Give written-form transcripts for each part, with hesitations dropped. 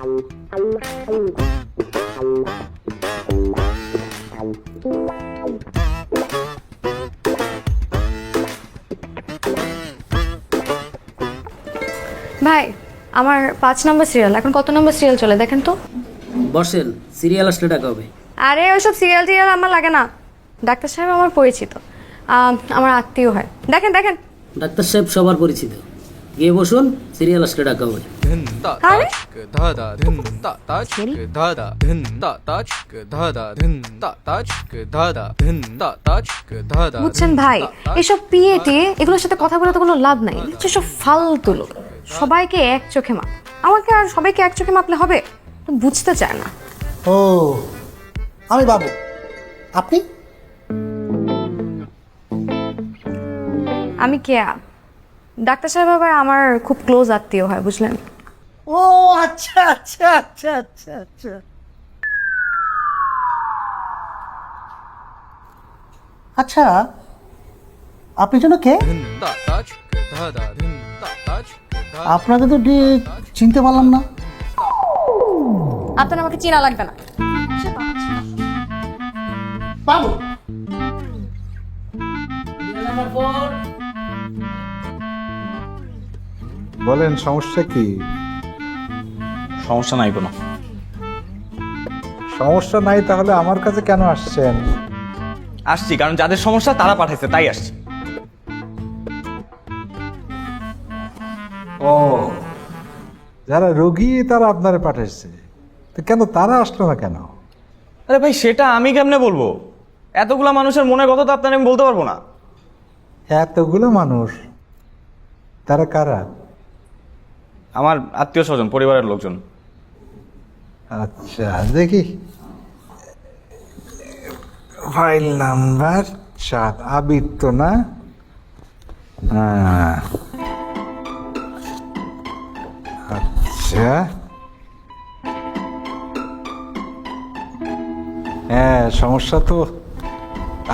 ভাই আমার 5 নম্বর সিরিয়াল, এখন কত নম্বর সিরিয়াল চলে দেখেন তো। বসেন, সিরিয়াল আসলে টাকা হবে। আরে ওইসব সিরিয়াল টিরিয়াল আমার লাগে না, ডাক্তার সাহেব আমার পরিচিত, আমার আত্মীয় হয়। দেখেন দেখেন। ডাক্তার সাহেব সবার পরিচিত, গিয়ে বসুন, সিরিয়াল আসলে টাকা হবে। আরে বুঝছেন ভাই, এসব পিএটি এগুলোর সাথে কথা বলে তো কোনো লাভ নাই, সব ফালতু লোক, সবাইকে এক চোখে মাপ। আমাকে আর সবাইকে এক চোখে মাপলে হবে? বুঝতে চায় না। ও আমি বাবু, আপনি? আমি কেয়া, ডাক্তার সাহেব আবার আমার খুব ক্লোজ আত্মীয় হয়, বুঝলেন? ও আচ্ছা আচ্ছা আচ্ছা আচ্ছা আচ্ছা আচ্ছা, আপনি যেন কে? আপনাকে তো চিনতে পারলাম না। আপনার আমাকে চেনা লাগবে না। বাবু বলেন, সমস্যা কি? সমস্যা নাই কোনো। সমস্যা নাই তাহলে আমার কাছে কেন আসছেন? আসছি কারণ যাদের সমস্যা তারা পাঠাইছে, তাই আসছি। ও, যারা রোগী তারা আপনারে পাঠাইছে, তো কেন তারা আসলো না কেন? আরে ভাই, সেটা আমি কেমনে বলবো? এতগুলা মানুষের মনের কথা তো আপনার আমি বলতে পারবো না। এতগুলো মানুষ, তারা কারা? আমার আত্মীয় স্বজন, পরিবারের লোকজন। আচ্ছা দেখি, ফাইল নাম্বার 7, আবির তো না? হ্যাঁ, আচ্ছা, হ্যাঁ, সমস্যা তো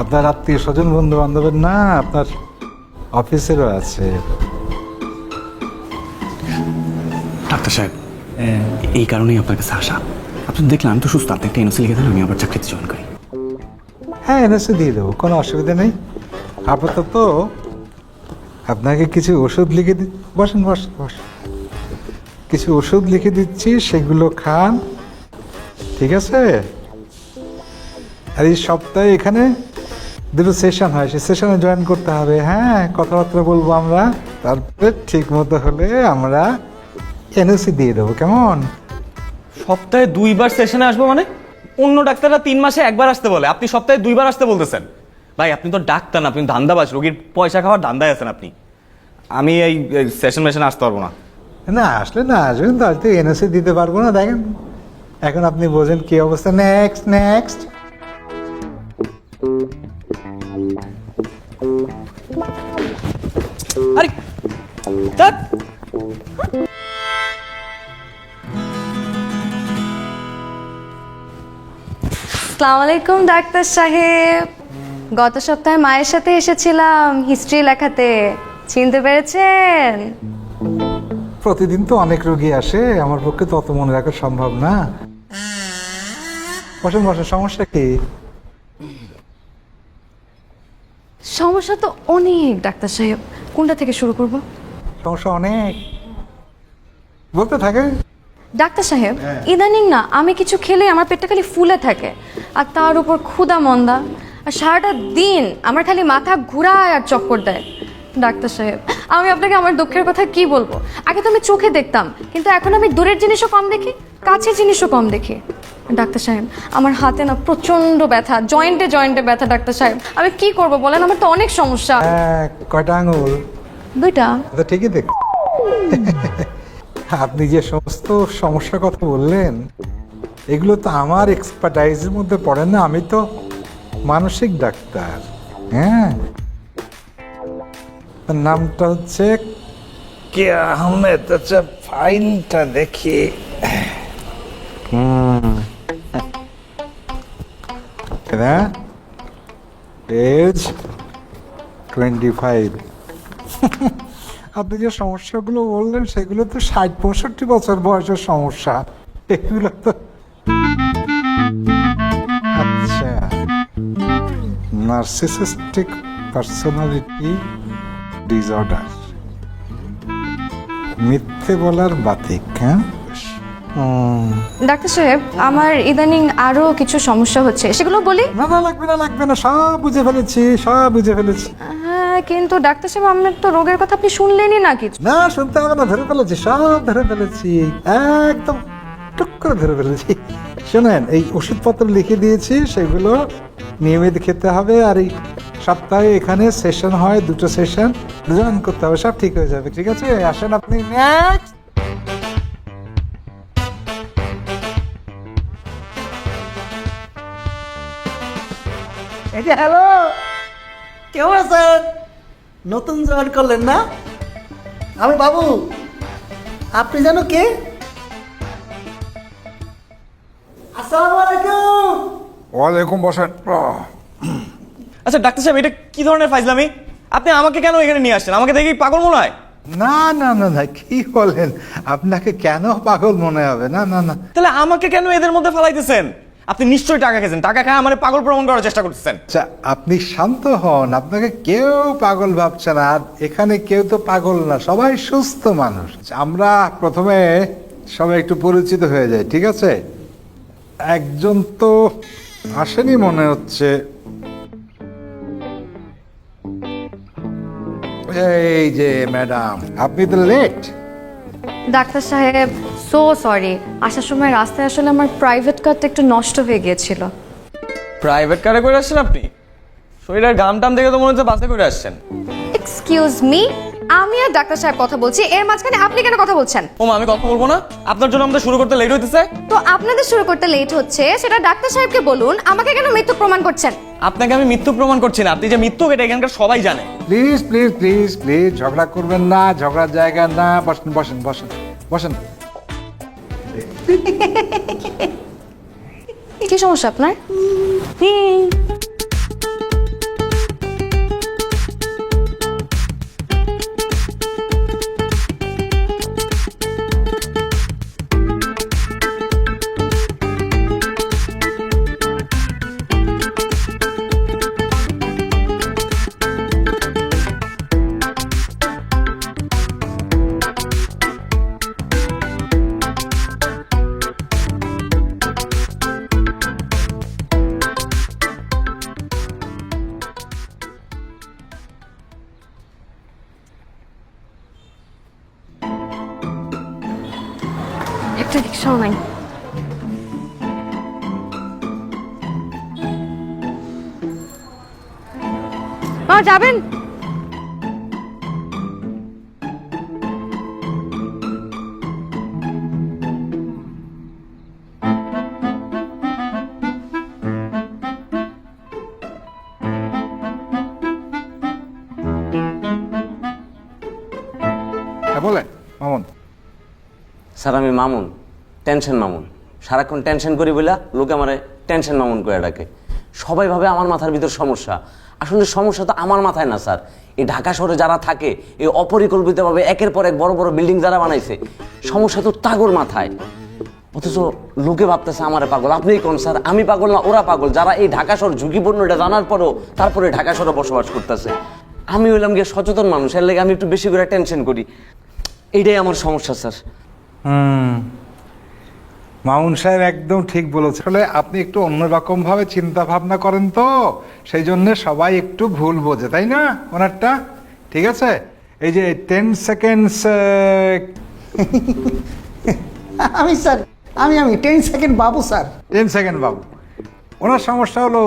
আপনার আত্মীয় স্বজন বন্ধু বান্ধবের না, আপনার অফিসেরও আছে। ডাক্তার সাহেব, এই কারণেই আপনার কাছে আসা। আপনি দেখলাম আমি তো সুস্থ, আপনি একটা এনওসি লিখে দেন, আমি আবার চাকরিতে জয়েন করি। হ্যাঁ, এনএসএ দিয়ে দেবো, কোনো অসুবিধা নেই। আপাতত আপনাকে কিছু ওষুধ লিখে বসেন বসেন বসেন, কিছু ওষুধ লিখে দিচ্ছি, সেগুলো খান, ঠিক আছে? আর এই সপ্তাহে এখানে 2টো সেশন হয়, সেই সেশনে জয়েন করতে হবে। হ্যাঁ, কথাবার্তা বলবো আমরা, তারপরে ঠিক মতো হলে আমরা এনওসি দিয়ে দেবো, কেমন? সপ্তাহে 2বার সেশনে আসবো মানে? অন্য ডাক্তাররা 3 মাসে 1বার আসতে বলে, আপনি সপ্তাহে 2বার আসতে বলতেছেন। ভাই, আপনি তো ডাক্তার না, আপনি ধান্দাবাজ, রোগীর পয়সা খাওয়ার ধান্দায় আছেন আপনি। আমি এই সেশন মেশনে আসতে পারবো না। না আসলে না আসবেন, তো আজকে এনওসি দিতে পারবো না। দেখেন এখন আপনি বোঝেন কি অবস্থা। Next next. আরে ধ্যাৎ। আসসালামু আলাইকুম ডাক্তার সাহেব, গত সপ্তাহে মায়ের সাথে এসেছিলাম হিস্ট্রি লেখাতে, চিনতে পেরেছেন? প্রতিদিন তো অনেক রোগী আসে, আমার পক্ষে তো অত মনে রাখা সম্ভব না। বসেন বসেন, সমস্যা কি? সমস্যা তো অনেক ডাক্তার সাহেব, কোনটা থেকে শুরু করব? সমস্যা অনেক, বলতে থাকে। ডাক্তার সাহেব, ইদানিং না আমি কিছু খেলে আমার পেটটা খালি ফুলে থাকে, আর তার উপর ক্ষুধা মন্দা, আর সারাটা দিন আমার খালি মাথা ঘুরায় আর চক্কর দেয়। ডাক্তার সাহেব, আমি আপনাকে আমার দুঃখের কথা কি বলবো? আগে তো আমি চোখে দেখতাম, কিন্তু এখন আমি দূরের জিনিসও কম দেখি, কাছের জিনিসও কম দেখি। ডাক্তার সাহেব, আমার হাতে না প্রচন্ড ব্যথা, জয়েন্টে জয়েন্টে ব্যথা। ডাক্তার সাহেব, আমি কি করব বলেন? আমার তো অনেক সমস্যা। হ্যাঁ, কয়টা আঙুল? 2টা। তো ঠিকই দেখ। আপনি যে সমস্ত সমস্যার কথা বললেন, এগুলো তো আমার এক্সপার্টাইজের মধ্যে পড়ে না। আমি তো মানসিক ডাক্তার। হ্যাঁ, তার নামটা হচ্ছে কে আহমেদ। আচ্ছা, ফাইলটা দেখি। পেজ 25। আপনি যে সমস্যাগুলো বললেন সেগুলো তো 60-65 বছর বয়সের সমস্যা। এগুলো তো আচ্ছা, নার্সিসিস্টিক পার্সোনালিটি ডিসঅর্ডার, মিথ্যে বলার বাতিক। হ্যাঁ, ডাক্তার সাহেব, আমার ইদানিং আরো কিছু সমস্যা হচ্ছে, সেগুলো বলি। না না, লাগবে না লাগবে না, সব বুঝে ফেলেছি, সব বুঝে ফেলেছি। হ্যাঁ, কিন্তু ডাক্তার সাহেব, আপনার তো রোগের কথা আপনি শুনলেনই না কিছু। না, শুনতে হবে না, ধরে ফেলেছি, সব ধরে ফেলেছি, একদম টুক করে ধরে ফেলেছি। শোনেন, এই ওষুধপত্র লিখে দিয়েছি, সেগুলো নিয়মিত খেতে হবে। আর এই সপ্তাহে এখানে সেশন হয়, 2টো সেশন জয়েন করতে হবে, সব ঠিক হয়ে যাবে। ঠিক আছে, আসেন আপনি। নেক্সট। এই যে হ্যালো, কেমন আছেন? নতুন জয়েন করলেন না? আমি বাবু। আপনি জানো কে? আসসালামু আলাইকুম। ওয়ালাইকুম, বসেন। আচ্ছা ডাক্তার সাহেব, এটা কি ধরনের ফাইজলামি? আপনি আমাকে কেন এখানে নিয়ে আসছেন? আমাকে দেখেই পাগল মনে হয়? না না না না, কি বলেন, আপনাকে কেন পাগল মনে হবে? না না না। তাহলে আমাকে কেন এদের মধ্যে ফেলাইতেছেন? আপনি নিশ্চয়ই টাকা খেয়েছেন, টাকা খায় আমার পাগল প্রমাণ করার চেষ্টা করতেছেন। আচ্ছা, আপনি শান্ত হন, আপনাকে কেউ পাগল ভাবছে না। আর এখানে কেউ তো পাগল না, সবাই সুস্থ মানুষ। আমরা প্রথমে সবাই একটু পরিচিত হয়ে যাই, ঠিক আছে? একজন তো আসেনি মনে হচ্ছে। এই যে ম্যাডাম, আপনি তো লেট। ডাক্তার সাহেব, সো সরি, আসার সময় রাস্তায় আসলে আমার প্রাইভেট কারটা একটু নষ্ট হয়ে গিয়েছিল। প্রাইভেট কারে করে আসছেন আপনি? শরীরের গাম টাম দেখে তো মনে হচ্ছে বাসে করে আসছেন। এক্সকিউজ মি, আমি আর ডাক্তার সাহেব কথা বলছি, এর মাঝখানে আপনি কেন কথা বলছেন? ওমা, আমি কথা বলবো না? আপনার জন্য আমাদের শুরু করতে লেট হইতেছে। তো আপনাদের শুরু করতে লেট হচ্ছে, সেটা ডাক্তার সাহেবকে বলুন, আমাকে কেন মৃত্যু প্রমাণ করছেন? আপনাকে আমি মৃত্যু প্রমাণ করছি না, আপনি যে মৃত্যু এটা এখানকার সবাই জানে। প্লিজ প্লিজ প্লিজ প্লিজ, ঝগড়া করবেন না, ঝগড়ার জায়গা না। বসেন বসেন বসেন বসেন। কি সমস্যা আপনার? একটা রিক্সাও নাই। যাবেন? হ্যাঁ, বলেন মামুন। স্যার আমি মামুন, টেনশন মামুন। সারাক্ষণ টেনশন করি বলে লোকে আমার টেনশন মামুন করে ডাকে। সবাই ভাবে আমার মাথার ভিতর সমস্যা। আসলে সমস্যা তো আমার মাথায় না স্যার, এই ঢাকা শহরে যারা থাকে, এই অপরিকল্পিতভাবে একের পর এক বড় বড় বিল্ডিং যারা বানাইছে, সমস্যা তো তাগর মাথায়। অথচ লোকে ভাবতেছে আমারে পাগল। আপনি কোন স্যার? আমি পাগল না, ওরা পাগল, যারা এই ঢাকা শহর ঝুঁকিপূর্ণ এটা জানার পরও তারপরে ঢাকা শহরে বসবাস করতেছে। আমি হইলাম গিয়ে সচেতন মানুষ, এর লাগে আমি একটু বেশি করে টেনশন করি। এইটাই আমার সমস্যা স্যার। মামুন সাহেব একদম ঠিক বলেছে। আসলে আপনি একটু অন্যরকম ভাবে চিন্তা ভাবনা করেন, তো সেই জন্য সবাই একটু ভুল বোঝে, তাই না? ওনারটা ঠিক আছে। এই যে 10 সেকেন্ডস। আমি স্যার, আমি 10 সেকেন্ড বাবু স্যার। 10 সেকেন্ড বাবু। ওনার সমস্যা হলো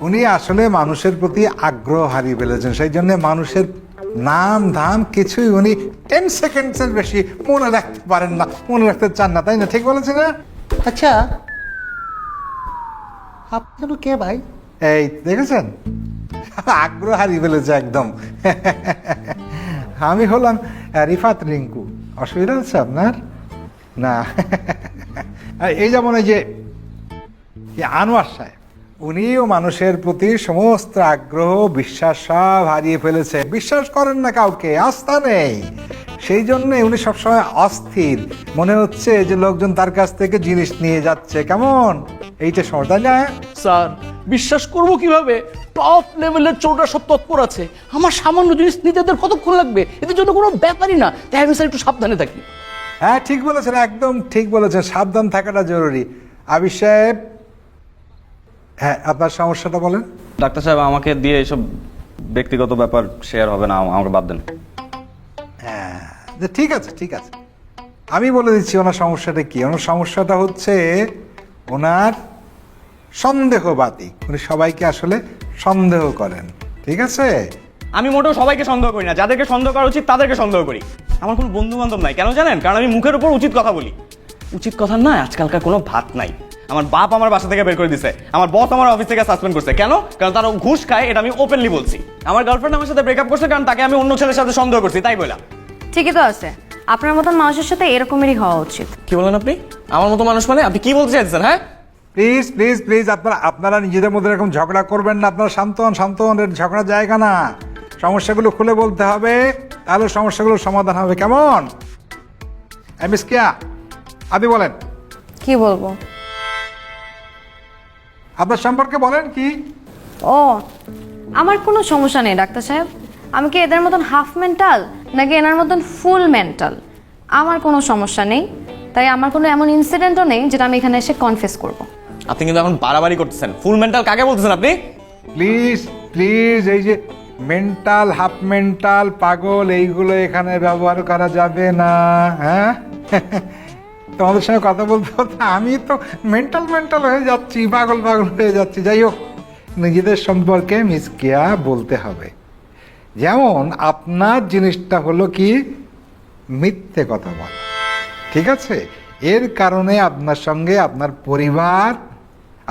উনি আসলে মানুষের প্রতি আগ্রহ হারিয়ে ফেলেছেন, সেই জন্য মানুষের নাম ধাম কিছুই উনি 10 সেকেন্ডসের বেশি মনে রাখতে পারেন না, মনে রাখতে চান না, তাই না? ঠিক বলেছি না? আচ্ছা, আপনার কে ভাই? এই দেখেছেন, আগ্রহ হারিয়ে ফেলেছে একদম। আমি হলাম রিফাত রিঙ্কু। অসুবিধা হচ্ছে আপনার? না। এই যেমন এই যে আনোয়ার সাহেব, উনিও মানুষের প্রতি সমস্ত আগ্রহ বিশ্বাস সব হারিয়ে ফেলেছে। বিশ্বাস করেন না কাউকে, আস্থা নেই। সেই জন্য উনি সবসময় অস্থির, মনে হচ্ছে যে লোকজন তার কাছ থেকে জিনিস নিয়ে যাচ্ছে। কেমন এইটা সময়, তাই না? স্যার বিশ্বাস করবো কিভাবে? টপ লেভেলের চোররা সব তৎপর আছে। আমার সামান্য জিনিস নিতে এদের কতক্ষণ লাগবে? এদের জন্য কোনো ব্যাপারই না। তাই আমি স্যার একটু সাবধানে থাকি। হ্যাঁ ঠিক বলেছেন, একদম ঠিক বলেছেন, সাবধান থাকাটা জরুরি। আবির সাহেব, হ্যাঁ আপনার সমস্যাটা বলেন। ডাক্তার সাহেব আমাকে দিয়ে এসব ব্যক্তিগত ব্যাপার শেয়ার হবে না, আমাকে বাদ দেন। হ্যাঁ ঠিক আছে ঠিক আছে, আমি বলে দিচ্ছি ওনার সমস্যাটা কি। ওনার সমস্যাটা হচ্ছে ওনার সন্দেহবাদী, উনি সবাইকে আসলে সন্দেহ করেন। ঠিক আছে? আমি মোটেও সবাইকে সন্দেহ করি না, যাদেরকে সন্দেহ করা উচিত তাদেরকে সন্দেহ করি। আমার কোনো বন্ধু বান্ধব নাই, কেন জানেন? কারণ আমি মুখের উপর উচিত কথা বলি। উচিত কথা না, আজকালকার কোনো ভাত নাই। আমার বাপ আমার বাসা থেকে বের করে দিছে, আমার বস আমার অফিস থেকে সাসপেন্ড করছে। কেন? কারণ তারা ঘুষ খায়, এটা আমি ওপেনলি বলছি। আমার গার্লফ্রেন্ড আমার সাথে ব্রেকআপ করছে কারণ তাকে আমি অন্য ছেলের সাথে সন্দেহ করছি, তাই বলা। ঠিকই তো আছে, আপনার মতন মানুষের সাথে এরকমেরই হওয়া উচিত। কি বলেন আপনি? আমার মতো মানুষ মানে আপনি কি বলতে চাইছেন? হ্যাঁ প্লিজ প্লিজ প্লিজ, আপনারা নিজেদের মধ্যে এরকম ঝগড়া করবেন না। আপনারা শান্ত হন, শান্ত হন, এর ঝগড়ার জায়গা না। সমস্যাগুলো খুলে বলতে হবে, তাহলে সমস্যাগুলোর সমাধান হবে। কেমন? মিস কিয়া, আপনি বলেন, কি বলবো? আপনার সম্পর্কে বলেন কি? ও, আমার কোনো সমস্যা নেই ডাক্তার সাহেব। আমি কি এদের মতন হাফ মেন্টাল নাকি এনার মতন ফুল মেন্টাল? আমার কোনো সমস্যা নেই, তাই আমার কোনো এমন ইনসিডেন্টও নেই যেটা আমি এখানে এসে কনফেস করব। আপনি কিন্তু এখন বাড়াবাড়ি করতেছেন। ফুল মেন্টাল কাকে বলতেছেন আপনি? প্লিজ প্লিজ, এই যে মেন্টাল, হাফ মেন্টাল, পাগল, এইগুলো এখানে ব্যবহার করা যাবে না। হ্যাঁ তোমাদের সঙ্গে কথা বলতে বলতে আমি তো মেন্টাল মেন্টাল হয়ে যাচ্ছি, পাগল পাগল হয়ে যাচ্ছি। যাই হোক, নিজেদের সম্পর্কে মিস কেয়া বলতে হবে। যেমন আপনার জিনিসটা হলো কি মিথ্যে কথা বলা, ঠিক আছে? এর কারণে আপনার সঙ্গে আপনার পরিবার,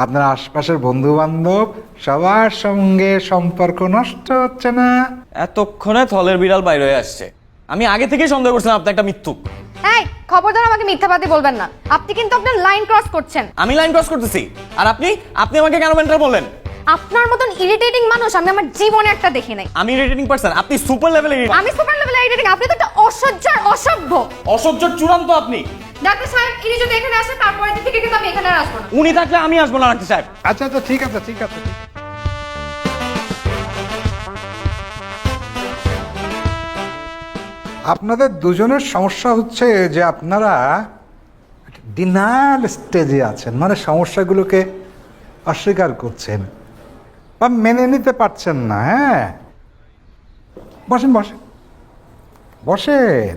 আপনার আশপাশের বন্ধু বান্ধব সবার সঙ্গে সম্পর্ক নষ্ট হচ্ছে না? এতক্ষণে থলের বিড়াল বাইরে হয়ে আসছে। আমি আগে থেকেই সন্দেহ করছিলাম আপনি একটা মিথ্যুক। এই খবরদার আমাকে মিথ্যাবাদী বলবেন না, আপনি কিন্তু আপনার লাইন ক্রস করছেন। আমি লাইন ক্রস করতেছি? আর আপনি আমাকে কেন মেন্টাল বললেন? আপনার মতন ইরিটেটিং মানুষ আমি আমার জীবনে একটা দেখি নাই। আমি ইরিটেটিং পারসন, আপনি সুপার লেভেলের। আমি সুপার লেভেলে ইরিটেটিং, আপনি তো একটা অসহ্য আর অসভ্য। অসহ্য চূড়ান্ত আপনি। ডাক্তার সাহেব, ইনি যদি এখানে আসে তারপরের দিন থেকে কিন্তু আমি এখানে আর আসবো না। উনি থাকলে আমি আসবো না ডাক্তার সাহেব। আচ্ছা আচ্ছা ঠিক আছে ঠিক আছে। আপনাদের দুজনের সমস্যা হচ্ছে যে আপনারা ডিনায়াল স্টেজে আছেন, মানে সমস্যাগুলোকে অস্বীকার করছেন বা মেনে নিতে পারছেন না। হ্যাঁ বসেন বসেন বসেন।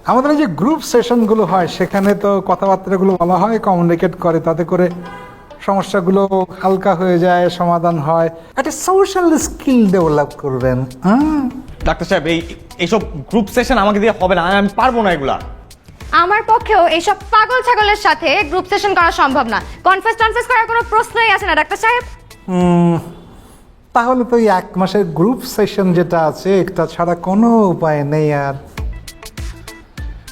আমাদের এই যে গ্রুপ সেশনগুলো হয় সেখানে তো কথাবার্তাগুলো বলা হয়, কমিউনিকেট করে, তাতে করে সমস্যাগুলো হালকা হয়ে যায়, সমাধান হয়। একটা সোশ্যাল স্কিল ডেভেলপ করবেন। হ্যাঁ ডাক্তার সাহেব, এইসব গ্রুপ সেশন আমাকে দিয়ে হবে না, আমি পারবো না এগুলা। আমার পক্ষেও এইসব পাগল ছাগলের সাথে গ্রুপ সেশন করা সম্ভব না। কনফেস করার কোনো প্রশ্নই আসে না ডাক্তার সাহেব। তাহলে তো এই 1 মাসের গ্রুপ সেশন যেটা আছে এটা ছাড়া কোনো উপায় নেই আর।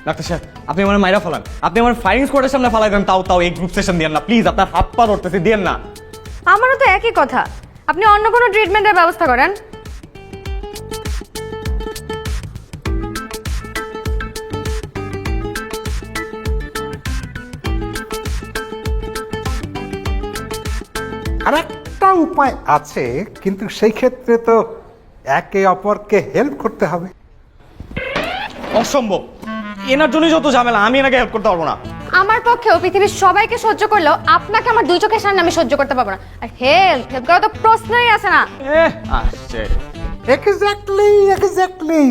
ডাক্তার সাহেব, আপনি আমার মাইরা ফেলান, আপনি আমার ফায়ারিং স্কোয়াডের সামনে ফালাই দেন, তাও এই গ্রুপ সেশন দিয়েন না প্লিজ। আপনার হাত পা ধরতেছি, দিয়েন না। আমারও তো একই কথা, আপনি অন্য কোনো ট্রিটমেন্টের ব্যবস্থা করেন। আর একটা উপায় আছে, কিন্তু সেই ক্ষেত্রে তো একে অপরকে হেল্প করতে হবে। অসম্ভব, এনার জন্যই যত ঝামেলা, আমি এনাকে হেল্প করতে পারবো না। আমার পক্ষেও পৃথিবীর সবাইকে সহ্য করলেও আপনাকে আমার 2 চোখের সামনে আমি সহ্য করতে পারবো না। আর হেল্প করা তো প্রশ্নই আসে না। আসছে। এক্স্যাক্টলি।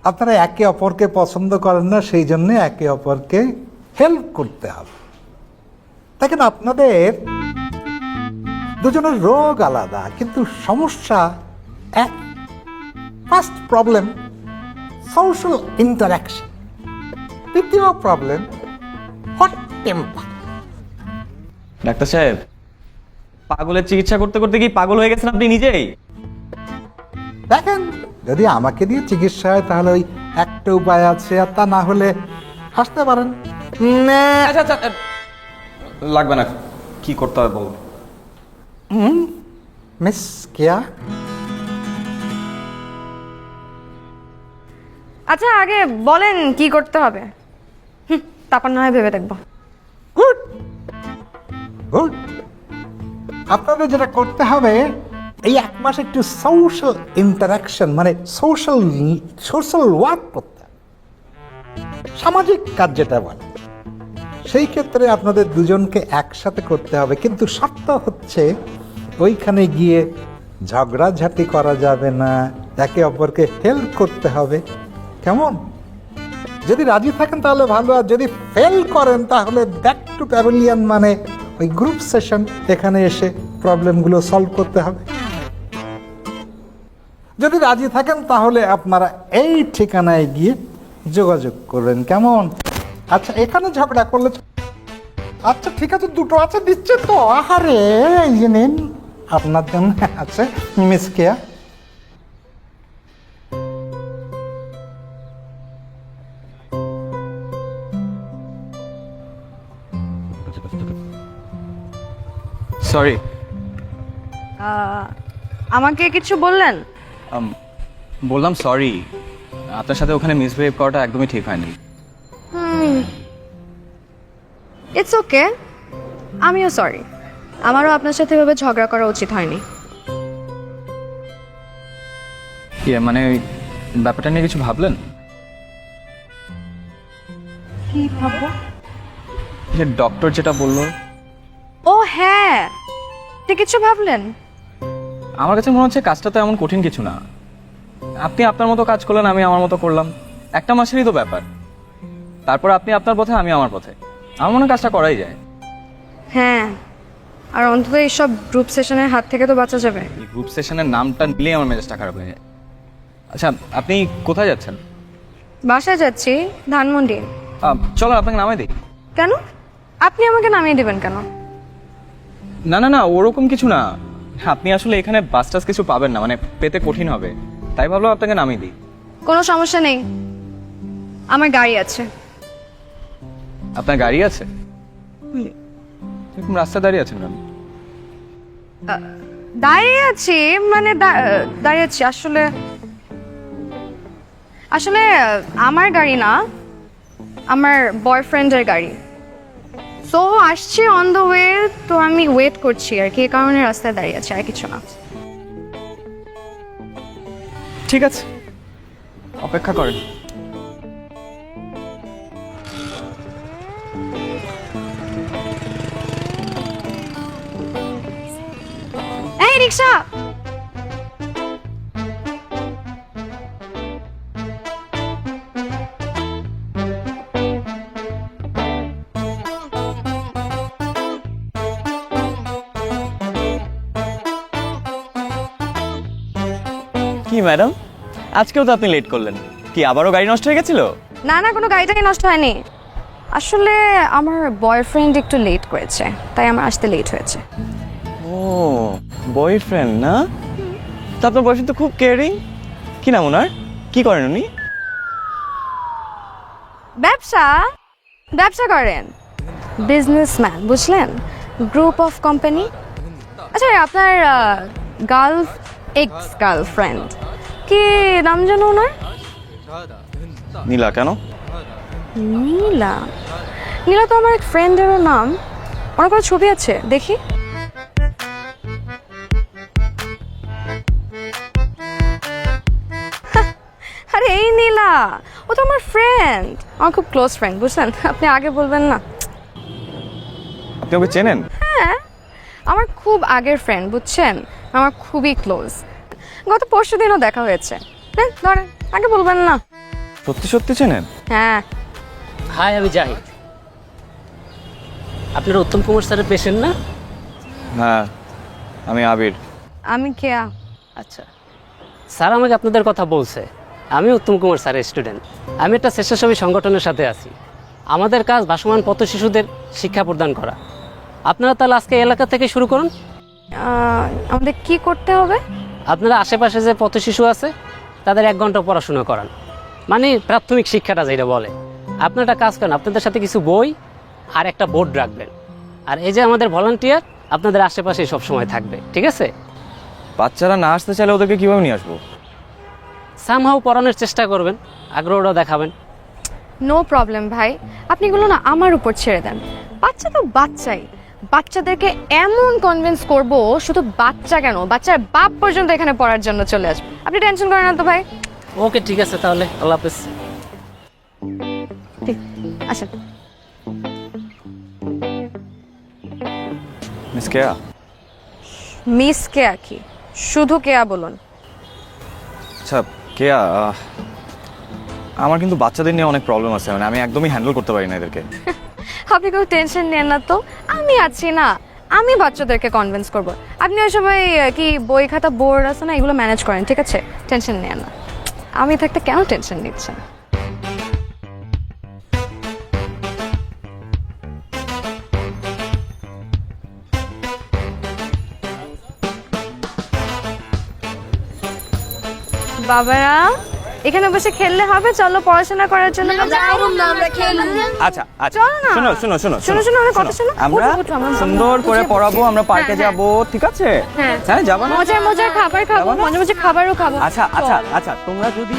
আপনারা একে অপরকে পছন্দ করেন না, সেই জন্য একে অপরকে হেল্প করতে হবে। দেখেন আপনাদের দুজনের রোগ আলাদা, কিন্তু সমস্যা এক। ফার্স্ট প্রবলেম সোশ্যাল ইন্টারাকশন, দ্বিতীয় প্রবলেম হট টেম্পার। ডাক্তার সাহেব, পাগলের চিকিৎসা করতে করতে কি পাগল হয়ে গেছেন আপনি নিজেই? দেখেন, যদি আমাকে দিয়ে চিকিৎসা হয় তাহলে ওই একটা উপায় আছে, আর তা না হলে হাসতে পারেন। আচ্ছা আচ্ছা, লাগবে না, কি করতে হবে বল। মিস কিয়া, আচ্ছা আগে বলেন কি করতে হবে, তারপর না হয় ভেবে দেখবো। Good good. আপনাদের যেটা করতে হবে, এই 1 মাস একটু সোশ্যাল ইন্টারাকশন মানে সোশ্যাল ওয়ার্ক করতে হবে, সামাজিক কাজ যেটা বলে, সেই ক্ষেত্রে আপনাদের দুজনকে একসাথে করতে হবে। কিন্তু শর্ত হচ্ছে ওইখানে গিয়ে ঝগড়াঝাটি করা যাবে না, একে অপরকে হেল্প করতে হবে। কেমন? যদি রাজি থাকেন তাহলে ভালো, আর যদি ফেল করেন তাহলে ব্যাক টু প্যাভিলিয়ন মানে ওই গ্রুপ সেশন, এখানে এসে প্রবলেমগুলো সলভ করতে হবে। যদি রাজি থাকেন তাহলে আপনারা এই ঠিকানায় গিয়ে যোগাযোগ করবেন। কেমন? আচ্ছা, এখানে ঝগড়া করলে আচ্ছা ঠিক আছে, দুটো আছে দিচ্ছে তো। আহারে, এই যে নিন আপনার জন্য আছে মিস কেয়া। সরি, আমাকে কিছু বললেন? বললাম সরি, আপনার সাথে ওখানে মিসবিহেভ করাটা একদমই ঠিক হয়নি। ইটস ওকে, আমিও সরি। আমারও আপনার সাথে এভাবে ঝগড়া করা উচিত হয়নি। মানে ব্যাপারটা নিয়ে কিছু ভাবলেন? কি ভাববো? যে ডক্টর যেটা বললো। ও হ্যাঁ, আপনি কিছু ভাবলেন? আমার কাছে মনে হচ্ছে কাজটা তো এমন কঠিন কিছু না। আপনি আপনার মতো কাজ করলেন, আমি আমার মতো করলাম, 1 মাসেরই তো ব্যাপার। তারপর আপনি আপনার পথে, আমি আমার পথে। আমার মনে হয় কাজটা করাই যায়। হ্যাঁ, আর অন্তত এইসব গ্রুপ সেশনের হাত থেকে তো বাঁচা যাবে। এই গ্রুপ সেশনের নামটা নিলেই আমার মেজাজটা খারাপ হয়ে যায়। আচ্ছা, আপনি কোথায় যাচ্ছেন? বাসায় যাচ্ছি, ধানমন্ডি। চলো আপনাকে নামাই দিই। কেন? আপনি আমাকে নামিয়ে দেবেন কেন? না না না, ওরকম কিছু না। আপনি আসলে এখানে বাস টাস কিছু পাবেন না, মানে পেতে কঠিন হবে, তাই ভাবলাম আপনাকে নামিয়ে দিই। কোনো সমস্যা নেই, আমার গাড়ি আছে। আপনার গাড়ি আছে? এরকম রাস্তায় দাঁড়িয়ে আছেন কেন? দাঁড়িয়ে আছি মানে দাঁড়িয়ে আছি আসলে আসলে আমার গাড়ি না, আমার বয়ফ্রেন্ডের গাড়ি। সো আসছে অন দ্য ওয়ে, তো আমি ওয়েট করছি আর কি, এই কারণে রাস্তায় দাঁড়িয়ে আছি, আর কিছু না। ঠিক আছে, অপেক্ষা করেন। এই রিক্সা! কি ম্যাডাম, আজকেও তো আপনি লেট করলেন। কি আবারও গাড়ি নষ্ট হয়ে গেছিল? না না, কোনো গাড়িটাকে নষ্ট হয়নি। আসলে আমার বয়ফ্রেন্ড একটু লেট করেছে, তাই আমার আসতে লেট হয়েছে। ও, বয়ফ্রেন্ড না? তো আপনার বয়ফ্রেন্ড তো খুব কেয়ারিং। কি নাম ওনার? কি করেন উনি? ব্যবসা করেন, বিজনেসম্যান, বুঝলেন? Group of company. আচ্ছা, আপনার এক্স গার্লফ্রেন্ড কি নাম জানো ওনার? নীলা। কেন? নীলা? নীলা তো আমার এক ফ্রেন্ডেরও নাম। ওনার কোনো ছবি আছে দেখি? আরে এই নীলা, ও তো আমার ফ্রেন্ড, আমার খুব ক্লোজ ফ্রেন্ড, বুঝলেন? আপনি আগে বলবেন না? আপনি ওকে চেনেন? হ্যাঁ, আমার খুব আগের ফ্রেন্ড, বুঝছেন? আমার খুবই ক্লোজ। গত পরশুদিনও দেখা হয়েছে। হ্যাঁ, ধরেন, আগে বলবেন না? সত্যি সত্যি চেনেন? হ্যাঁ। হাই, আমি জাহিদ। আপনারা উত্তম কুমার স্যারের পেশেন্ট না? হ্যাঁ, আমি আবির। আমি কেয়া। আচ্ছা, স্যার আমাকে আপনাদের কথা বলছে। আমি উত্তম কুমার স্যারের স্টুডেন্ট। আমি একটা স্বেচ্ছাসেবী সংগঠনের সাথে আছি। আমাদের কাজ ভাসমান পথ শিশুদের শিক্ষা প্রদান করা। আপনারা তাহলে আজকে এলাকা থেকে শুরু করুন। আমাদের কি করতে হবে? আপনারা আশেপাশে যে পথ শিশু আছে তাদের 1 ঘন্টা পড়াশোনা করান, মানে প্রাথমিক শিক্ষাটা যেটা বলে। আপনারা একটা কাজ করেন, আপনাদের সাথে কিছু বই আর একটা বোর্ড রাখবেন। আর এই যে আমাদের ভলান্টিয়ার আপনাদের আশেপাশে সবসময় থাকবে, ঠিক আছে? বাচ্চারা না আসতে চাইলে ওদেরকে কিভাবে নিয়ে আসবো? সামহাও পড়ানোর চেষ্টা করবেন। আগ্রহটা দেখাবেন। নো প্রবলেম ভাই, আপনি এগুলো না আমার উপর ছেড়ে দেন। বাচ্চা তো বাচ্চাই, বাচ্চাদেরকে এমন কনভিন্স করব, শুধু বাচ্চা কেন, বাচ্চার বাপ পর্যন্ত এখানে পড়ার জন্য চলে আসবে। আপনি টেনশন করেন না তো ভাই। ওকে ঠিক আছে তাহলে, আল্লাহ হাফেজ। ঠিক, আসেন। মিস কেয়া, মিস কেয়া কি, শুধু কেয়া বলুন। আচ্ছা কেয়া, আমার কিন্তু বাচ্চাদের নিয়ে অনেক প্রবলেম আছে, মানে আমি একদমই হ্যান্ডেল করতে পারি না এদেরকে। আপনি কেউ টেনশন নেন না তো, আমি আছি না, আমি বাচ্চাদেরকে কনভিন্স করব। আপনি ওই সবাই কি বই খাতা বোর্ড আছে না, এগুলো ম্যানেজ করেন, ঠিক আছে? টেনশন নেন না, আমি থাকতে কেন টেনশন নিচ্ছেন? বাবারা, এখানে বসে খেললে হবে? চলো পড়াশোনা করার জন্য। আচ্ছা আচ্ছা, চলো না। শোনো শোনো শোনো শোনো, শোনো, আমার কথা শোনো। আমরা ওঠো, ওঠো, আমার সুন্দর করে বুঝে- পড়াবো, আমরা পার্কে হ্যাঁ, যাব, ঠিক আছে? হ্যাঁ। হ্যাঁ, যাবা না? মজার মজার খাবার খাবো, যাবা না? মজার মজার খাবারও খাবো। আচ্ছা আচ্ছা চল। আচ্ছা, তোমরা যদি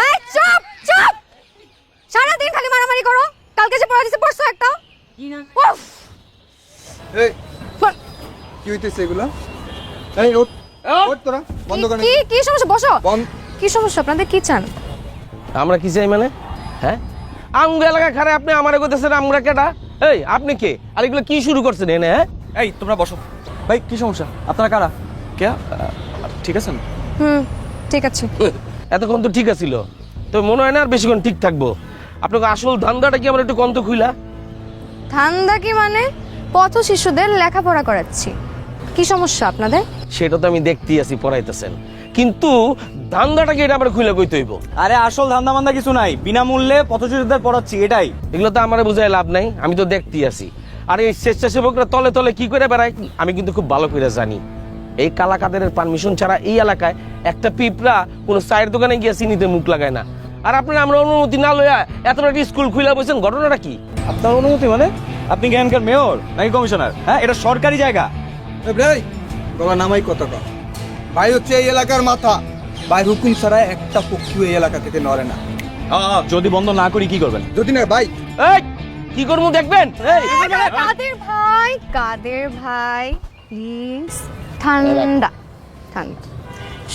এই, চুপ চুপ, সারাদিন খালি মারামারি করো। কালকে যে পড়া দিছে পড়ছো একটা? উফ! এই কি হইতেছে এগুলো? এই ওঠ, ওঠ তোরা, বন্ধ কর। কি কি সমস্যা? বসো। বন্ধ। কি সমস্যা আপনাদের, কি চান? আমরা কি চাই মানে? হ্যাঁ, আমগো এলাকা খারে আপনি আমারে কইতেছেন আমরা কেডা? এই আপনি কে? আর এগুলো কি শুরু করছেন এনে? হ্যাঁ, এই তোমরা বসো। ভাই কি সমস্যা? আপনারা কারা? কেয়া, ঠিক আছেন? হুম, ঠিক আছে। এতক্ষণ তো ঠিক আছিল, তো মনে হয় না আর বেশিক্ষণ ঠিক থাকবো। আপনাকে আসল ধান্দাটা কি আমার একটু কন্ত খুইলা? ঠান্ডা কি মানে? পথ শিশুদের লেখাপড়া করাচ্ছি। কি সমস্যা আপনাদের? সেটা তো আমি দেখতেই আছি পড়াইতেছেন, কিন্তু ধান্দাটাকে এটা আমার খুইলা কইতে হইব। আরে আসল ধান্দা মান্দা কিছু নাই, বিনামূল্যে পথশিশুদের পড়াচ্ছি, এটাই। এগুলো তো আমার বুঝাই লাভ নাই, আমি তো দেখতেই আছি। আর এই স্বেচ্ছাসেবকরা তলে তলে কি করে বেড়ায় আমি কিন্তু খুব ভালো করে জানি। এই কালা কাদেরের পারমিশন ছাড়া এই এলাকায় একটা পিঁপড়া কোনো চায়ের দোকানে গিয়ে চিনিতে মুখ লাগায় না। আর আপনারা আমরা অনুমতি না লইয়া এত একটা স্কুল খুইলা বসেন, ঘটনাটা কি? আপনার অনুমতি মানে? আপনি কি এখানকার মেয়র নাকি কমিশনার? হ্যাঁ, এটা সরকারি জায়গা। এই গলা নামাই কত কম। ভাই হচ্ছে এই এলাকার মাথা, ভাই হুকুম ছাড়া একটা পক্ষী এই এলাকা থেকে নড়ে না। যদি বন্ধ না করি কি করবেন? যদি না ভাই এই কি করবো দেখবেন? এই, কাদের ভাই, কাদের ভাই, প্লিজ ঠান্ডা ঠান্ডা।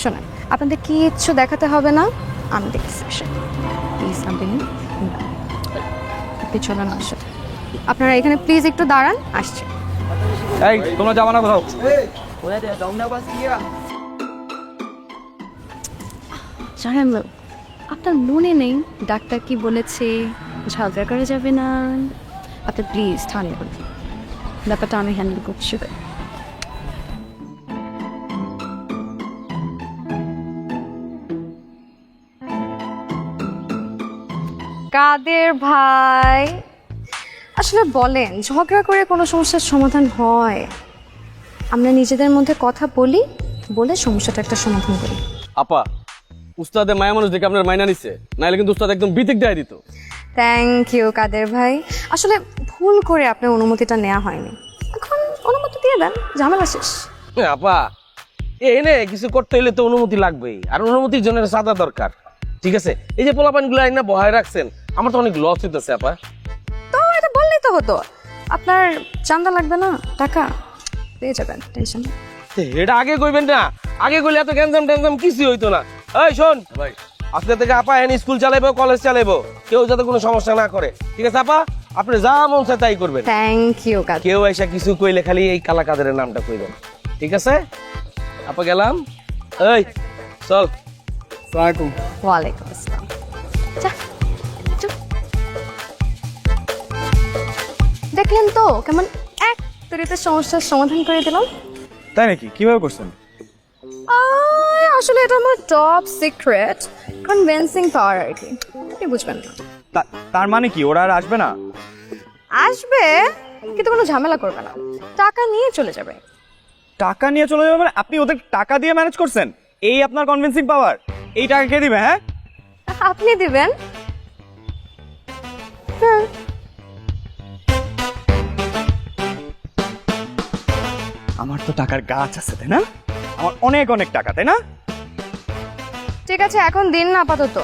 শোনেন, আপনাদের কিচ্ছু দেখাতে হবে না, আমি দেখছি। প্লিজ আপনি চলেন আমার সাথে। আপনারা এখানে প্লিজ একটু দাঁড়ান, আসছে। এই তোমরা যাবা না কোথাও? জানেন, আপনার মনে নেই ডাক্তার কি বলেছে? ঝগড়া করা যাবে না। আপনি প্লিজ ঠান্ডা করুন, ব্যাপারটা আমি হ্যান্ডেল করছি। কাদের ভাই, আসলে বলেন, ঝগড়া করে কোনো সমস্যার সমাধান হয়? আমরা নিজেদের মধ্যে কথা বলি, বলে সমস্যাটা একটা সমাধান করি। আপা, উস্তাদে মায়া মানুষ দেখে আপনার মাইনা নিচ্ছে, নাহলে কিন্তু উস্তাদ একদম বিতিক দেয় দিত। থ্যাংক ইউ কাদের ভাই, আসলে ভুল করে আপনার অনুমতিটা নেওয়া হয়নি, এখন অনুমতি দিয়ে দেন, ঝামেলা শেষ। আপা, এনে কিছু করতে হলে তো অনুমতি লাগবেই, আর অনুমতির জন্য সাদা দরকার। ঠিক আছে, এই যে পোলাপান গুলো আইনা বহায় রাখছেন, আমার তো অনেক লস হইতেছে আপা। তো এটা বললেই তো হতো, আপনার চাঁদা লাগবে না, টাকা পেয়ে যাবেন, টেনশন। এটা আগে কইবেন না, আগে কইলে এত গ্যাঞ্জাম ট্যাঞ্জাম কিছুই হইতো না। এই শোন ভাই, আজকে থেকে আপা এনে স্কুল চালাইবো, কলেজ চালাইবো, কেউ যাতে কোনো সমস্যা না করে, ঠিক আছে আপা? আপনি যা মন চায় তাই করবেন। থ্যাংক ইউ কাদের। কেউ এসে কিছু কইলে খালি এই কালা কাদেরের নামটা কইবেন, ঠিক আছে? আপা গেলাম। এই চল। সালামালাইকুম। ওয়ালাইকুম আসসালাম। যা, যা। দেখলেন তো কেমন এক তরিতে সমস্যার সমাধান করে দিলাম? তাই নাকি? কিভাবে করছেন? আসলে এটা আমার টপ সিক্রেট কনভিন্সিং পাওয়ার আর কি, আপনি বুঝবেন না। তার মানে কি ওরা আর আসবে না? আসবে, কিন্তু কোনো ঝামেলা করবে না, টাকা নিয়ে চলে যাবে। টাকা নিয়ে চলে যাবে? আপনি ওদের টাকা দিয়ে ম্যানেজ করছেন? এই আপনার কনভিন্সিং পাওয়ার? এই টাকা কে দিবে? হ্যাঁ, আপনি দিবেন। আমার তো টাকার গাছ আছে তাই না, আমার অনেক অনেক টাকা তাই না? ঠিক আছে, এখন দিন না আপাতত।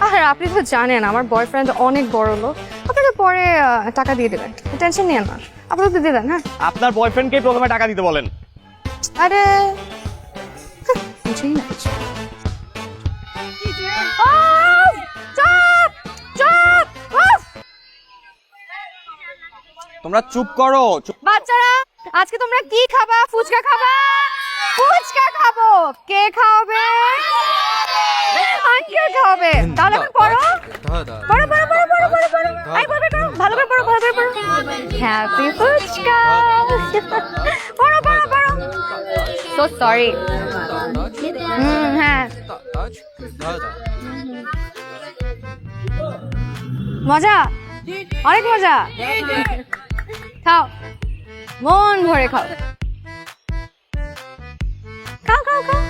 আর আপনি তো জানেন আমার বয়ফ্রেন্ড অনেক বড় লোক, আপনাকে পরে টাকা দিয়ে দেবেন, টেনশন নিয়ে না, আপাতত দিয়ে দেন। হ্যাঁ, আপনার বয়ফ্রেন্ডকে প্রথমে টাকা দিতে বলেন। আরে বুঝেই না কিছু। চুপ চুপ! তোমরা চুপ করো। বাচ্চারা, আজকে তোমরা কি খাবা? ফুচকা খাবা? ফুচকা খাবো। কে খাওয়াবে? আঙ্কেল খাওয়াবে। তাহলে এখন পড়ো পড়ো পড়ো পড়ো পড়ো পড়ো পড়ো। এই পড়ো পড়ো, ভালো করে পড়ো, ভালো করে পড়ো। হ্যাপি ফুচকা। পড়ো পড়ো পড়ো। So sorry. হ্যাঁ, মজা, অনেক মজা। খাও, মন ভরে খাও, খাও খাও খাও।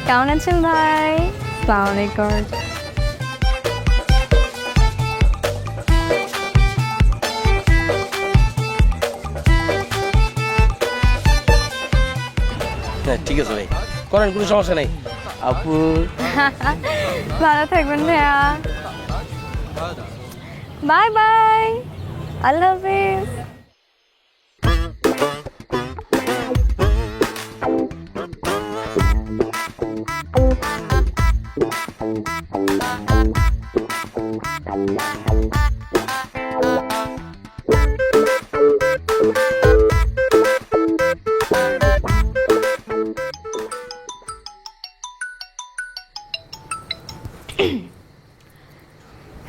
কেমন আছেন ভাই? সালাম আলাইকুম। হ্যাঁ ঠিক আছে ভাই, করেন, কোনো সমস্যা নেই। আপু ভালো থাকবেন ভাইয়া। বাই বাই, আল্লাহ হাফিজ।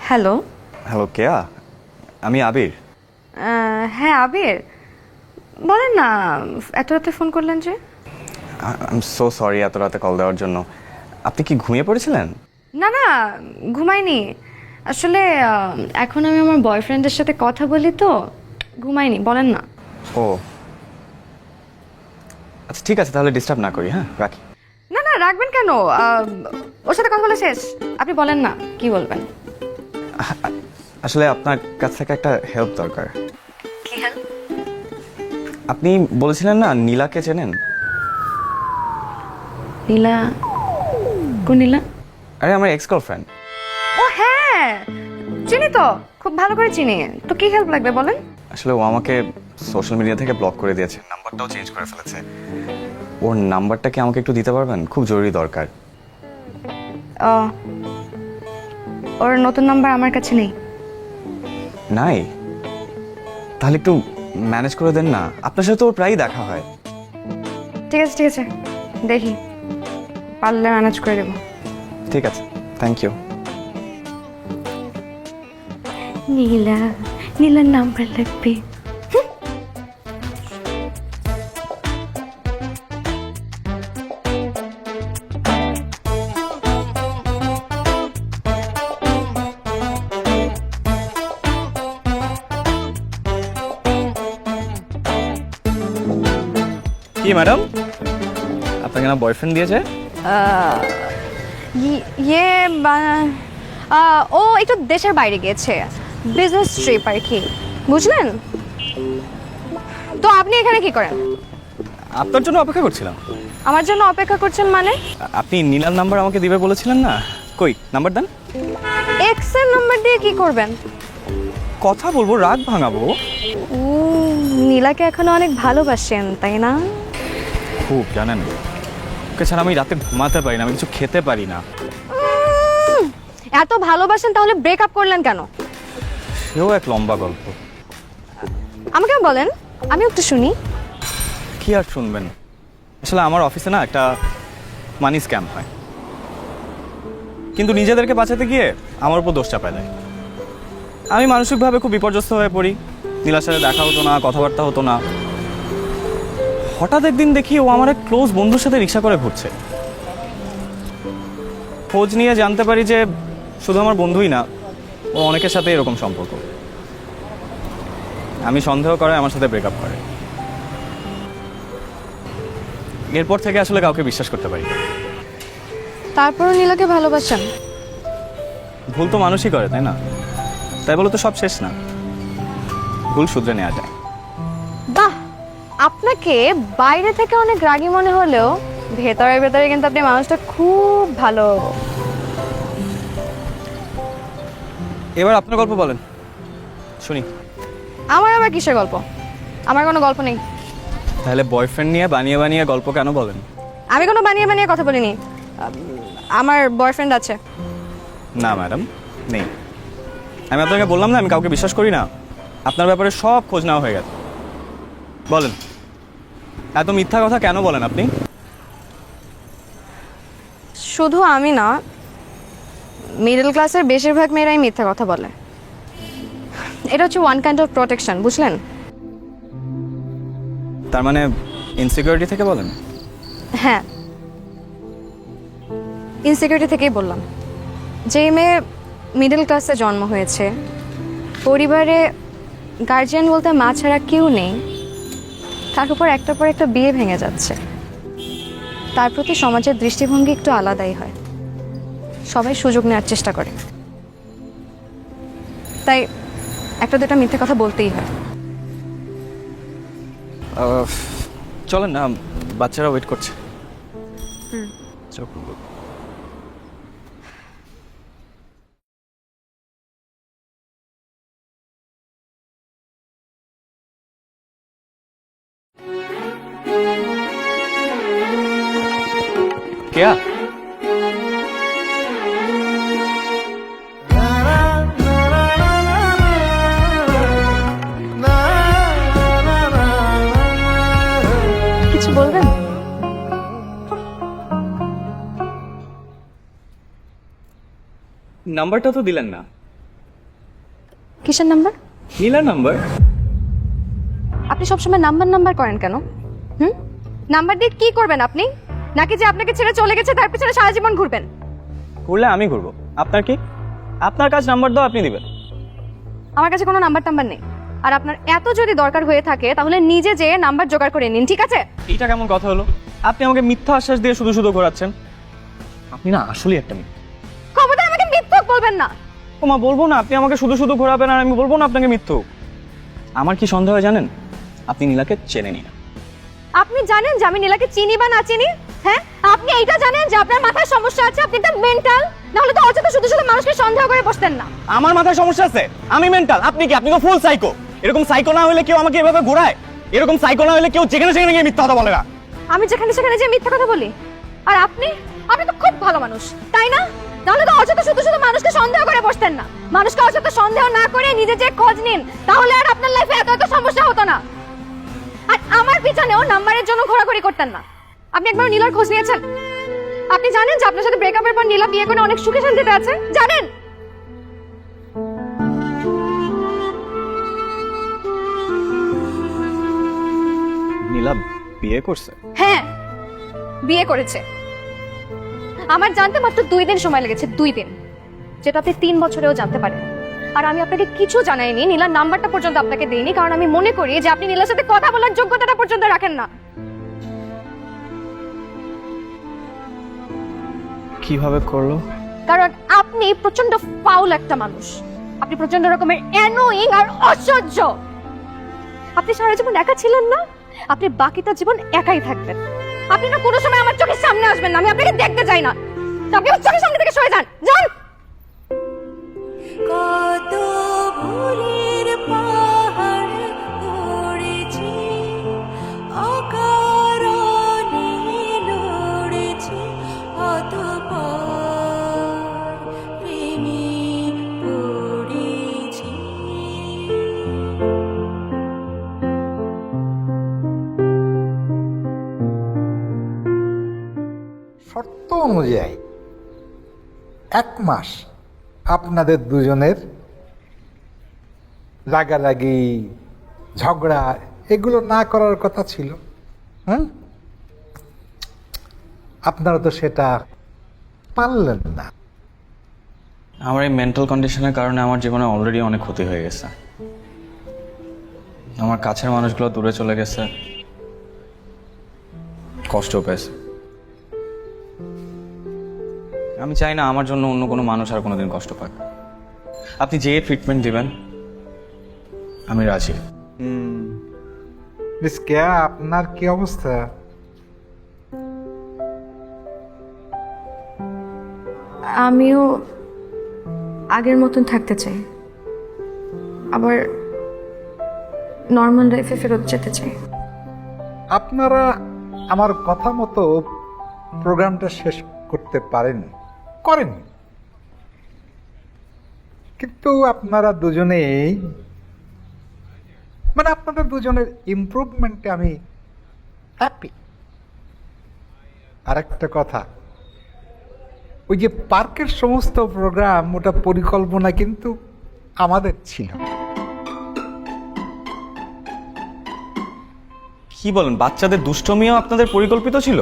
হ্যালো। হ্যালো কেয়া, আমি আবির। হ্যাঁ আবির, বলেন না, এত রাতে ফোন করলেন যে? আই এম সো সরি এত রাতে কল দেওয়ার জন্য। আপনি কি ঘুমিয়ে পড়েছিলেন? না না, ঘুমাইনি আসলে। এখন আমি আমার বয়ফ্রেন্ডের সাথে কথা বলি তো ঘুমাইনি। বলেন না। ও আচ্ছা ঠিক আছে, তাহলে ডিস্টার্ব না করি। হ্যাঁ রাখি। না না, রাখবেন কেন? ওর সাথে কথা বলে শেষ। আপনি বলেন না, কি বলবেন? আসলে আপনার কাছ থেকে একটা হেল্প দরকার। কি হেল্প? আপনি বলেছিলেন না নীলাকে চেনেন? নীলা? কোন নীলা? আরে আমার এক্স গার্লফ্রেন্ড। ও হ্যাঁ, চিনি তো, খুব ভালো করে চিনি। তো কি হেল্প লাগবে বলেন? আসলে ও আমাকে সোশ্যাল মিডিয়া থেকে ব্লক করে দিয়েছে, নাম্বারটাও চেঞ্জ করে ফেলেছে। ওর নাম্বারটা কি আমাকে একটু দিতে পারবেন? খুব জরুরি দরকার। ওর নতুন নাম্বার আমার কাছে নেই। নাই? তাহলে একটু ম্যানেজ করে দেন না, আপনার সাথে ওর প্রায়ই দেখা হয়। ঠিক আছে ঠিক আছে, দেখি পারলে ম্যানেজ করে দেবো। ঠিক আছে, থ্যাংক ইউ। নীলা, নীলার নাম্বার লাগবে। কি ম্যাডাম, আপনাকে না বয়ফ্রেন্ড দিয়েছে? ইয়ে ও একটু দেশের বাইরে গিয়েছে, বিজনেস ট্রিপ আর কি, বুঝলেন? তো আপনি এখানে কি করেন? আপনার জন্য অপেক্ষা করছিলাম। আমার জন্য অপেক্ষা করছেন মানে? আপনি নীলার নাম্বার আমাকে দিবে বলেছিলেন না, কই নাম্বার দেন। এক্স এর নাম্বার দিয়ে কি করবেন? কথা বলবো, রাগ ভাঙাবো। নীলাকে এখনো অনেক ভালোবাসেন তাই না? খুব, জানেন ওকে ছাড়া আমি রাতে ঘুমাতে পারি না, আমি কিছু খেতে পারি না। এত ভালোবাসেন তাহলে ব্রেকআপ করলেন কেন? সেও এক লম্বা গল্প। আমাকে বলেন, আমি একটু শুনি। কি আর শুনবেন, আসলে আমার অফিসে না একটা মানি স্ক্যাম হয়, কিন্তু নিজেদেরকে বাঁচাতে গিয়ে আমার উপর দোষ চাপায় দেয়। আমি মানসিকভাবে খুব বিপর্যস্ত হয়ে পড়ি। নীলার সাথে দেখা হতো না, কথাবার্তা হতো না। হঠাৎ একদিন দেখি ও আমার এক ক্লোজ বন্ধুর সাথে রিক্সা করে ঘুরছে। খোঁজ নিয়ে জানতে পারি যে শুধু আমার বন্ধুই না, ও অনেকের সাথে এরকম সম্পর্ক। আমি সন্দেহ করে আমার সাথে ব্রেকআপ করে। এরপর থেকে আসলে কাউকে বিশ্বাস করতে পারি না। তারপরও নীলাকে ভালোবাসেন? ভুল তো মানুষই করে, তাই না? তাই বলে তো সব শেষ না, ভুল শুধরে নেওয়া যায়। বাহ, আপনাকে বাইরে থেকে অনেক রাগী মনে হলেও ভেতরে ভেতরে কিন্তু আপনি মানুষটা খুব ভালো। এবার আপনার গল্প বলেন, শুনি। আমার আবার কিসের গল্প? আমার কোনো গল্প নেই। তাহলে বয়ফ্রেন্ড নিয়ে বানিয়ে বানিয়ে গল্প কেন বলেন? আমি কোনো বানিয়ে বানিয়ে কথা বলিনি। আমার বয়ফ্রেন্ড আছে। না ম্যাডাম, নেই। আমি আপনাকে বললাম না আমি কাউকে বিশ্বাস করি না। আপনার ব্যাপারে সব খোঁজ নেওয়া হয়ে গেছে। বলেন, এত মিথ্যা কথা কেন বলেন আপনি? শুধু আমি না, মিডল ক্লাসের বেশিরভাগ মেয়েরাই মিথ্যা কথা বলে। এটা হচ্ছে ওয়ান কাইন্ড অফ প্রোটেকশন, বুঝলেন? তার মানে ইনসিকিউরিটি থেকে বলেন? হ্যাঁ, ইনসিকিউরিটি থেকেই বললাম। যে মেয়ে মিডল ক্লাসে জন্ম হয়েছে, পরিবারে গার্জিয়ান বলতে মা ছাড়া কেউ নেই, তার উপর একটার পর একটা বিয়ে ভেঙে যাচ্ছে, তার প্রতি সমাজের দৃষ্টিভঙ্গি একটু আলাদাই হয়। সবাই সুযোগ নেওয়ার চেষ্টা করে, তাই একটা দুটা মিথ্যে কথা বলতেই হয়। চলেন না, বাচ্চারা ওয়েট করছে। क्या? কিছু বলবেন? নাম্বারটা তো দিলেন না। কিসের নাম্বার? নীলার নাম্বার। আপনি সবসময় নাম্বার নাম্বার করেন কেন? নাম্বার দিয়ে কি করবেন আপনি? নাকি যে আপনাকে ছেড়ে চলে গেছে তার পিছনে সারা জীবন ঘুরবেন? করলে আমি ঘুরবো, আপনার কি? আপনার কাছে নাম্বার দাও, আপনি দিবেন। আমার কাছে কোনো নাম্বার টাম্বার নেই। আর আপনার এত যদি দরকার হয়ে থাকে তাহলে নিজে যেয়ে নাম্বার জোগাড় করে নিন, ঠিক আছে? এইটা কেমন কথা হলো? আপনি আমাকে মিথ্যা আশ্বাস দিয়ে শুধু শুধু ঘোরাচ্ছেন। আপনি না আসলেই একটা মিথ্যা। খবরদার আমাকে মিথ্যুক বলবেন না। ওমা, বলবো না আপনি আমাকে শুধু শুধু ঘোরাবেন আর আমি বলবো না আপনাকে মিথ্যুক। আমার কি সন্দেহ হয় জানেন? আপনি নীলাকে চেনেনই না। আপনি জানেন যে আমি নীলাকে চিনি বা না চিনি? হ্যাঁ, আপনি এইটা জানেন যে আপনার মাথায় সমস্যা আছে, আপনি একটা মেন্টাল। নাহলে তো অযথা শুধু শুধু মানুষকে সন্দেহ করে বসতেন না। আমার মাথায় সমস্যা আছে? আমি মেন্টাল? আপনি কি? আপনি তো ফুল সাইকো। এরকম সাইকো না হলে কেউ আমাকে এভাবে ঘোরায়? এরকম সাইকো না হলে কেউ যেখানে সেখানে গিয়ে মিথ্যা কথা বলে না। আমি যেখানে সেখানে যে মিথ্যা কথা বলি? আর আপনি আপনি তো খুব ভালো মানুষ, তাই না? নাহলে তো অযথা শুধু শুধু মানুষকে সন্দেহ করে বসতেন না। মানুষকে অযথা সন্দেহ না করে নিজে যে খোঁজ নিন, তাহলে আর আপনার লাইফে এত এত সমস্যা হতো না। আর আমার পিছনেও নাম্বারের জন্য ঘোরাঘুরি করতেন না। আপনি একবার নীলার খোঁজ নিয়েছেন? আপনি জানেন যে আপনার সাথে ব্রেকআপের পর নীলা বিয়ে করে অনেক সুখে শান্তিতে আছে? জানেন? নীলা বিয়ে করছে? হ্যাঁ, বিয়ে করেছে। আমার জানতে মাত্র 2 দিন সময় লেগেছে, 2 দিন, যেটা আপনি 3 বছরেও জানতে পারেন। আর আমি আপনাকে কিছু জানাইনি, নীলার নাম্বারটা পর্যন্ত আপনাকে দেইনি, কারণ আমি মনে করি যে আপনি নীলার সাথে কথা বলার যোগ্যতাটা পর্যন্ত রাখেন না। কিভাবে করলো? কারণ আপনি প্রচন্ড ফাউল একটা মানুষ। আপনি প্রচন্ড রকমের অ্যানোয়িং আর অসহ্য। আপনি সারা জীবন একা ছিলেন না, আপনি বাকিটা জীবন একাই থাকবেন। আপনি না কোনো সময় আমার চোখের সামনে আসবেন না, আমি আপনাকে দেখতে চাই না। আপনি আমার চোখের সামনে থেকে সরে যান, যান। কত ভুলের পাহাড় গড়েছি, অকারণে লড়েছি, অতঃপর প্রেমে পড়েছি। শর্ত অনুযায়ী 1 মাস আপনাদের দুজনের রাগারাগি, ঝগড়া এগুলো না করার কথা ছিল। আপনারা তো সেটা পারলেন না। আমার এই মেন্টাল কন্ডিশনের কারণে আমার জীবনে অলরেডি অনেক ক্ষতি হয়ে গেছে। আমার কাছের মানুষগুলো দূরে চলে গেছে, কষ্ট পেয়েছে। আমি চাই না আমার জন্য অন্য কোনো মানুষ আর কোনোদিন কষ্ট পাক। আপনি যে ট্রিটমেন্ট দিবেন আমি রাজি। মিস কেয়া, আপনার কি অবস্থা? আমিও আগের মতন থাকতে চাই, আবার নর্মাল লাইফে ফেরত যেতে চাই। আপনারা আমার কথা মতো প্রোগ্রামটা শেষ করতে করেন, কিন্তু আপনারা দুজনেই আপনাদের দুজনের ইমপ্রুভমেন্টে আমি হ্যাপি। আরেকটা কথা, ওই যে পার্কের সমস্ত প্রোগ্রাম, ওটা পরিকল্পনা কিন্তু আমাদের ছিল। কি বলেন? বাচ্চাদের দুষ্টমিও আপনাদের পরিকল্পিত ছিল?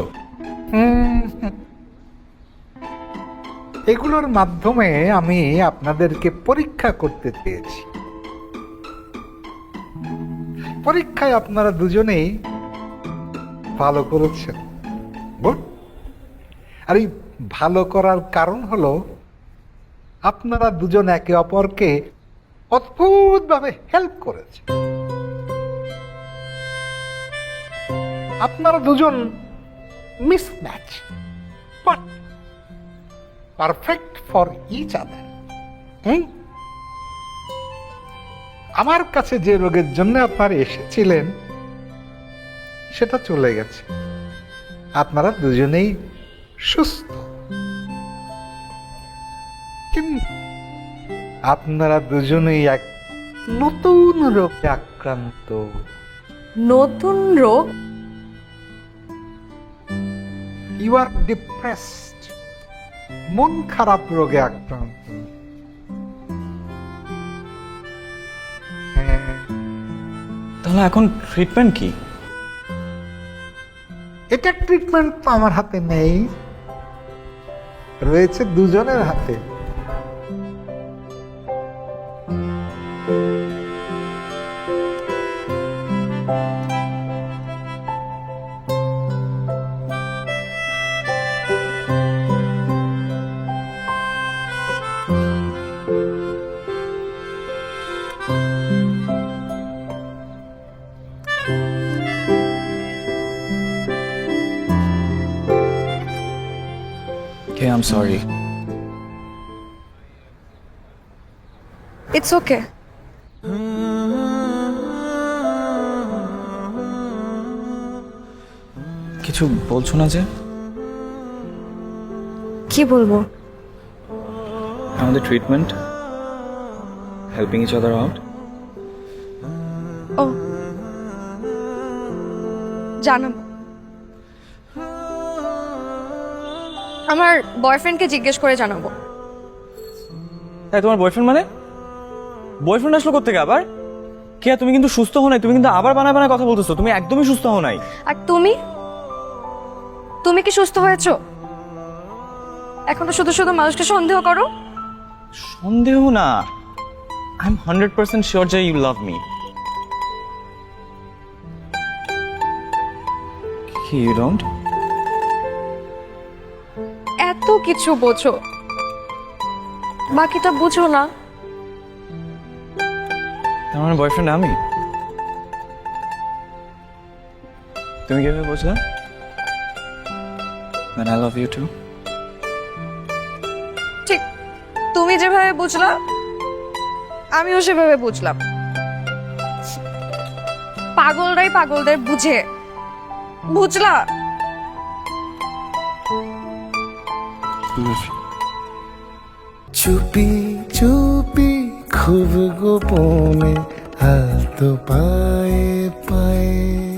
এগুলোর মাধ্যমে আমি আপনাদেরকে পরীক্ষা করতে চেয়েছি। পরীক্ষায় আপনারা দুজনেই ভালো করেছেন। আর এই ভালো করার কারণ হলো আপনারা দুজন একে অপরকে অদ্ভুতভাবে হেল্প করেছেন। আপনারা দুজন mismatch, but perfect for each other. আমার কাছে যে রোগের জন্য আপনারা এসেছিলেন সেটা চলে গেছে, আপনারা দুজনেই সুস্থ। কিন্তু আপনারা দুজনেই এক নতুন রোগে আক্রান্ত। নতুন রোগ? ইউ আর ডিপ্রেসড, মন খারাপ রোগে আক্রান্ত। তাহলে এখন ট্রিটমেন্ট কি? এটা ট্রিটমেন্ট তো আমার হাতে নেই, রয়েছে দুজনের হাতে। Okay, I'm sorry. It's okay. কিছু বলছো না যে? কি বলবো? আমাদের treatment, helping each other out. ও জানাবো। আমার বয়ফ্রেন্ডকে জিজ্ঞেস করে জানাবো। হ্যাঁ, তোমার বয়ফ্রেন্ড মানে? বয়ফ্রেন্ড আসলো কোত্থেকে আবার? কে, তুমি কিন্তু সুস্থ হও নাই, তুমি কিন্তু আবার বানায় বানায় কথা বলতেছো, তুমি একদমই সুস্থ হও নাই। আর তুমি কি সুস্থ হয়েছো? এখন তো শুধু শুধু মানুষকে সন্দেহ করো। সন্দেহ না, আই এম 100% শিওর যে ইউ লাভ মি। কি ইউ ডোন্ট? এত কিছু বোঝো, বাকিটা বুঝো না। তার মানে বয়ফ্রেন্ড আমি? তুমি কিভাবে বুঝলা? Then I love you too. ঠিক তুমি যেভাবে বুঝলা আমিও সেভাবে বুঝলাম। পাগলরাই পাগলদের বুঝে, বুঝলা? চুপি চুপি খুব গোপনে হাত পায়ে পায়ে